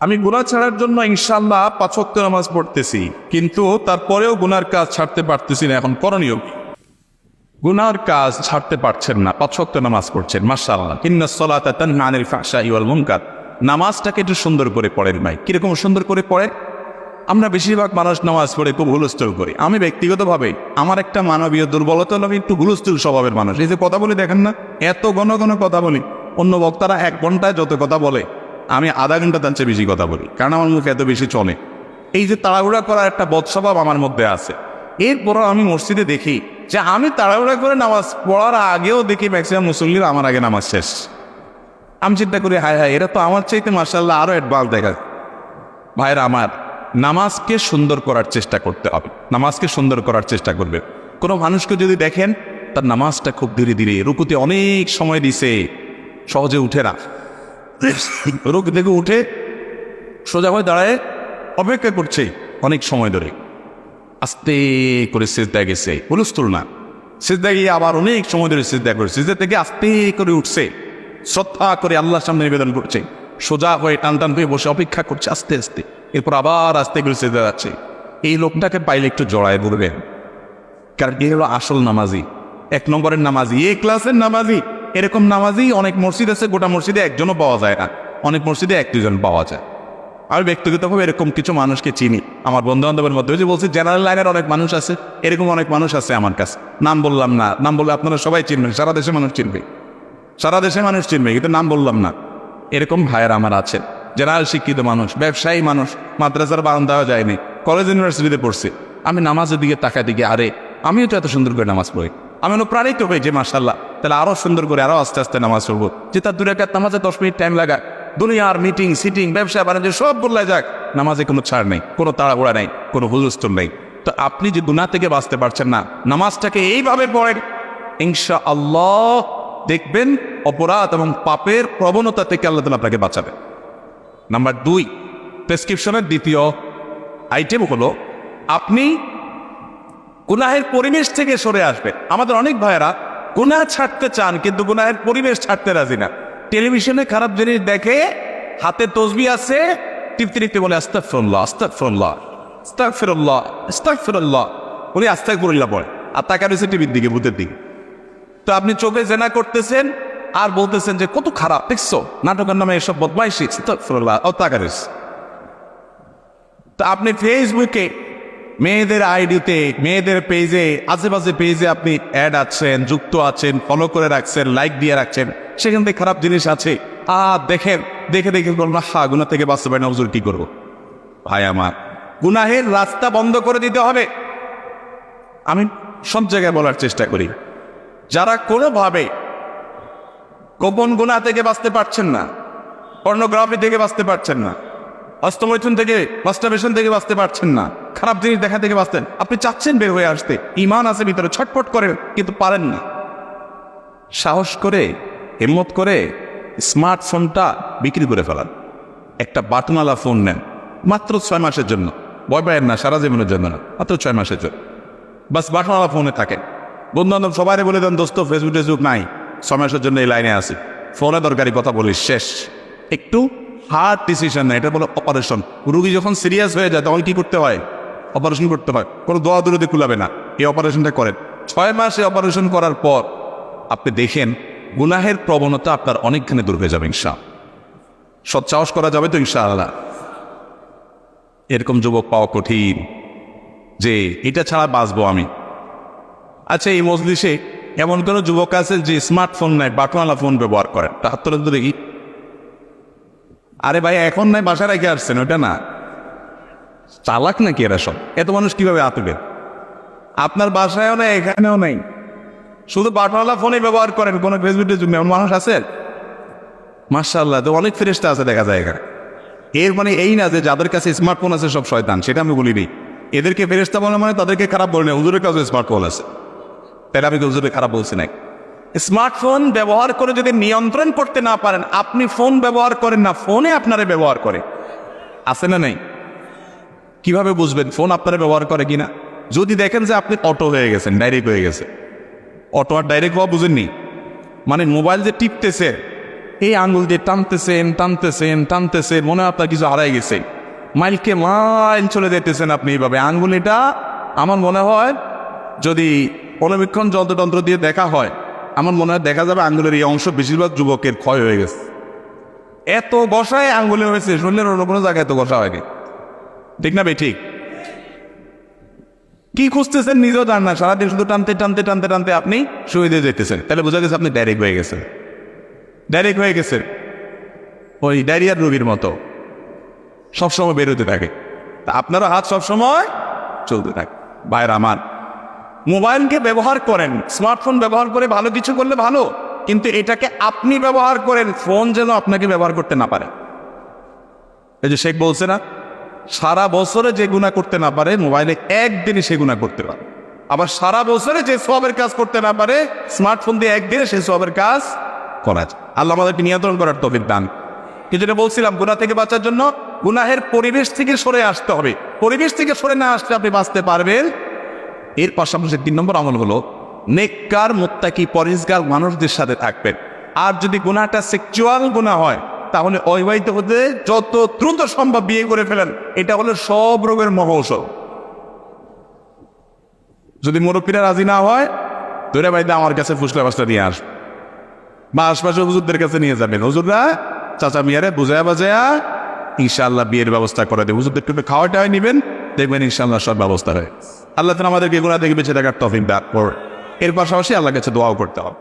আমি গুনাহ ছাড়ার জন্য ইনশাআল্লাহ ৫ ওয়াক্ত নামাজ পড়তেছি, কিন্তু তারপরেও গুনার কাজ ছাড়তে পারতেছি না। এখন করণীয় কি? গুনার কাজ ছাড়তে পারছেন না, ৫ ওয়াক্ত নামাজ পড়ছেন, মাশাআল্লাহ। ইন্নাস সালাতা তানহা আনিল ফাহশাই ওয়াল মুনকার। নামাজটাকে একটু সুন্দর করে পড়েন ভাই। কিরকম সুন্দর করে পড়েন? আমরা বেশিরভাগ মানুষ নামাজ পড়ে খুব হুলস্থুল করি। আমি ব্যক্তিগতভাবে আমার একটা মানবীয় দুর্বলতা হলো আমি একটু হুলস্থুল স্বভাবের মানুষ। এই যে কথা বলি দেখেন না, এত ঘন ঘন কথা বলি। অন্য বক্তারা ১ ঘন্টায় যত কথা বলে আমি আধা ঘন্টা তার চেয়ে বেশি কথা বলি, কারণ আমার মুখে এত বেশি চলে। এই যে তাড়াহুড়া করার একটা বদস্বভাব আমার মধ্যে আছে। এরপরও আমি মসজিদে দেখি যে আমি তাড়াহুড়া করে নামাজ পড়ার আগেও দেখি ম্যাক্সিমাম মুসল্লিরা আমার আগে নামাজ শেষ। আমি চিন্তা করি হায় হায়, এরা তো আমার চাইতে মাশাআল্লাহ আরো অ্যাডভান্স দেখা। ভাইরা আমার, নামাজকে সুন্দর করার চেষ্টা করতে হবে। নামাজকে সুন্দর করার চেষ্টা করবে। কোনো মানুষকে যদি দেখেন তার নামাজটা খুব ধীরে ধীরে, রুকুতে অনেক সময় দিছে, সহজে উঠে না, রুকু থেকে উঠে সোজা হয়ে দাঁড়ায় অপেক্ষা করছে অনেক সময় ধরে, আস্তে করে সিজদায় গেছে, হুলস্থুল না, সিজদায় গিয়ে আবার অনেক সময় ধরে সিজদা করে, সিজদা থেকে আস্তে করে উঠছে, শ্রদ্ধা করে আল্লাহর সামনে নিবেদন করছে, সোজা হয়ে টান টান হয়ে বসে অপেক্ষা করছে আস্তে আস্তে, এরপর আবার আস্তে করে সিজদা যাচ্ছে। এই লোকটাকে পাইলে একটু জড়ায় বলবেন, কারণ এ হলো আসল নামাজি, ১ নম্বরের নামাজি, এ ক্লাসের নামাজি। এরকম নামাজি অনেক মসজিদ আছে, গোটা মসজিদে একজনও পাওয়া যায় না, অনেক মসজিদে ১-২ জন পাওয়া যায়। আমি ব্যক্তিগতভাবে এরকম কিছু মানুষকে চিনি আমার বন্ধু বান্ধবের মধ্যে। যে বলছি জেনারেল লাইনের অনেক মানুষ আছে, এরকম অনেক মানুষ আছে আমার কাছে। নাম বললাম না, নাম বললে আপনারা সবাই চিনবেন, সারা দেশে মানুষ চিনবে, সারা দেশে মানুষ চিনবে, কিন্তু নাম বললাম না। এরকম ভাইয়ের আমার আছে, জেনারেল শিক্ষিত মানুষ, ব্যবসায়ী মানুষ, মাদ্রাসার বারান্দাও যায়নি, কলেজ ইউনিভার্সিটিতে পড়ছে। আমি নামাজের দিকে তাকাই দিকে, আরে আমিও তো এত সুন্দর করে নামাজ পড়ি, আমি অনুপ্রাণিত হই যে মাশাআল্লাহ তাহলে আরো সুন্দর করে আরো আস্তে আস্তে নামাজ পড়বো। যে তার 2 রাকাত নামাজে 10 মিনিট টাইম লাগায়, দুনিয়ার মিটিং সিটিং ব্যবসা বাণিজ্য সব বললে যাক, নামাজে কোনো ছাড় নেই, কোনো তাড়াহুড়া নেই, কোনো হুলস্থুল নেই। তো আপনি যে গুনাহ থেকে বাঁচতে পারছেন না, নামাজটাকে এইভাবে পড়েন, ইনশাআল্লাহ দেখবেন অপরাধ এবং পাপের প্রবণতা থেকে আল্লাহ তাআলা আপনাকে বাঁচাবে। নাম্বার 2, প্রেসক্রিপশনের দ্বিতীয় আইটেম হলো আপনি গুনাহের পরিবেশ থেকে সরে আসবেন। আমাদের অনেক ভাইয়েরা গুনাহ ছাড়তে চান, কিন্তু গুনাহের পরিবেশ ছাড়তে রাজি না। টেলিভিশনে খারাপ জিনিস দেখে, হাতে তসবিহ আছে, টিপতে টিপতে বলে আস্তাগফিরুল্লাহ আস্তাগফিরুল্লাহ আস্তাগফিরুল্লাহ আস্তাগফিরুল্লাহ, উনি আস্তাগফিরুল্লাহ পড়ে আর তাকা রয়েছে টিভির দিকে, ভূতের দিকে। তো আপনি চোখে জেনা করতেছেন আর বলতেছেন যে কত খারাপ দেখছো, নাটকের নামে এসব বদমাইশি, আস্তাগফিরুল্লাহ, ও তাকা রয়েছে। তো আপনি ফেসবুকে মেয়েদের আইডিতে, মেয়েদের পেজে, আশেপাশে পেজে আপনি অ্যাড আছেন, যুক্ত আছেন, ফলো করে রাখছেন, লাইক দিয়ে রাখছেন, সেখান থেকে খারাপ জিনিস আছে। দেখেন, দেখে দেখে বলবেন গুনাহ থেকে বাঁচতে পারি না, হুজুর কি করবো? ভাই আমার, গুনাহের রাস্তা বন্ধ করে দিতে হবে। আমি সব জায়গায় বলার চেষ্টা করি, যারা কোনোভাবে গোপন গুনাহ থেকে বাঁচতে পারছেন না, পর্নোগ্রাফি থেকে বাঁচতে পারছেন না, হস্তমৈথুন থেকে, মাস্টারবেশন থেকে বাঁচতে পারছেন না, খারাপ জিনিস দেখা থেকে বাঁচতেন, আপনি চাচ্ছেন বের হয়ে আসতে, ঈমান আছে ভিতরে, ছটফট করেন কিন্তু পারেন না, সাহস করে হিম্মত করে স্মার্টফোনটা বিক্রি করে ফেলান। একটা বাটনওয়ালা ফোন নেন, মাত্র 6 মাসের জন্য, ভয় পায়েন না, সারা জীবনের জন্য না, মাত্র 6 মাসের জন্য। বাস বাটনওয়ালা ফোনে থাকেন, বন্ধু বান্ধব সবাই বলে দেন দোস্ত ফেসবুক টেসবুক নাই, 6 মাসের জন্য এই লাইনে আসি, ফোনে দরকারি কথা বলি, শেষ। একটু হার্ড ডিসিশন না, এটা বলো অপারেশন। রুগী যখন সিরিয়াস হয়ে যায় তখন কি করতে হয়? অপারেশন করতে হয়, কোনো দোয়া দূরতে কুলাবে না, এই অপারেশনটা করেন। 6 মাসে অপারেশন করার পর আপনি দেখেন গুনাহের প্রবণতা আপনার অনেকখানি দূর হয়ে যাবে ইনশাআল্লাহ। সৎসাহস করা যাবে তো ইনশাআল্লাহ? এরকম যুবক পাওয়া কঠিন যে এটা ছাড়া বাঁচবো আমি। আচ্ছা, এই মজলিসে এমন কোনো যুবক আছে যে স্মার্টফোন নাই, বাটনওয়ালা ফোন ব্যবহার করেন? তা হাত তোলেন তো দেখি। আরে ভাই, এখন নাই, বাসায় রেখে আসছেন, ওটা না। চালাক নাকি এরা সব? এত মানুষ কিভাবে আতবে? আপনার বাসায়ও নেই, এখানেও নেই, শুধু বাটনওয়ালা ফোনে ব্যবহার করেন, কোনো ফেসবুকের জন্য এমন মানুষ আছে? মাশাআল্লাহ, তো অনেক ফেরেশতা আছে দেখা যায় এখানে। এর মানে এই না যে যাদের কাছে স্মার্টফোন আছে সব শয়তান, সেটা আমি বলিনি। এদেরকে ফেরেশতা বলা মানে তাদেরকে খারাপ বলি না, হুজুরের কাছে স্মার্টফোন আছে তাহলে আমি হুজুরের খারাপ বলছি না। স্মার্টফোন ব্যবহার করে যদি নিয়ন্ত্রণ করতে না পারেন, আপনি ফোন ব্যবহার করেন না, ফোনে আপনারে ব্যবহার করে, আছে না নেই? কিভাবে বুঝবেন ফোন আপনারা ব্যবহার করে কিনা? যদি দেখেন যে আপনি অটো হয়ে গেছেন, ডাইরেক্ট হয়ে গেছে। অটো আর ডাইরেক্ট হওয়া বুঝেননি, মানে মোবাইল যে টিপতেছে এই আঙ্গুল দিয়ে টানতেছেন মনে হয় আপনার কিছু হারাই গেছে, মাইলকে মাইল চলে যেতেছেন আপনি এইভাবে। আঙ্গুলিটা আমার মনে হয় যদি অনুবীক্ষণ যন্ত্রতন্ত্র দিয়ে দেখা হয়, আমার মনে হয় দেখা যাবে আঙ্গুলের এই অংশ বেশিরভাগ যুবকের ক্ষয় হয়ে গেছে। এত বসায় আঙ্গুলে হয়েছে, শরীরের অন্য কোনো জায়গায় এত বসা হয়নি। ঠিক না ভাই? ঠিক। কি খুঁজতেছেন নিজেও জান না, সারাদিন শুধু টানতে আপনি শুয়ে দিয়ে যেতেছেন। তাহলে বোঝা গেছে আপনি ডাইরেক্ট হয়ে গেছেন ওই ডায়রিয়ার রোগীর মতো, সবসময় বেরোতে থাকে। তা আপনারও হাত সবসময় চলতে থাকে। ভাইরা আমার, মোবাইলকে ব্যবহার করেন, স্মার্টফোন ব্যবহার করে ভালো কিছু করলে ভালো, কিন্তু এটাকে আপনি ব্যবহার করেন, ফোন যেন আপনাকে ব্যবহার করতে না পারে। এই যে শেখ বলছে না, সারা বছরে যে গুনাহ করতে না পারে মোবাইলে একদিনে সে গুনাহ করতে পারে। আবার সারা বছরে যে সওয়াবের কাজ করতে না পারে স্মার্টফোন দিয়ে একদিনে সে সওয়াবের কাজ করা যায়। আল্লাহ আমাদেরকে নিয়ন্ত্রণ করার তৌফিক দান। কিন্তু যেটা বলছিলাম, গুনাহ থেকে বাঁচার জন্য গুনাহের পরিবেশ থেকে সরে আসতে হবে। পরিবেশ থেকে সরে না আসলে আপনি বাঁচতে পারবেন। এর পাশাপাশি 3 নম্বর আমল হলো নেককার মুত্তাকি পরহেজগার মানুষদের সাথে থাকবেন। আর যদি গুনাহটা সেক্সুয়াল গুনাহ হয় তাহলে অবিবাহিত হতে যত দ্রুত সম্ভব বিয়ে করে ফেলেন। এটা হলো সব রোগের মহৌষধ। যদি মুরব্বীরা রাজি না হয়, ধরে বাড়িতে আমার কাছে ফুসলা বাসটা নিয়ে আস, বা আশপাশে হুজুরদের কাছে নিয়ে যাবেন। হুজুররা চাচা মিয়ারে বুঝায়া বাজায়া ইনশাআল্লাহ বিয়ের ব্যবস্থা করে দেবে। হুজুরদের একটু খাওয়াটাই নেবেন, দেখবেন ইনশাআল্লাহ সব ব্যবস্থা হয়। আল্লাহ তাআলা আমাদেরকে গুনাহ থেকে বেঁচে থাকার তৌফিক দান করুন। এর পাশাপাশি আল্লাহর কাছে দোয়াও করতে হবে।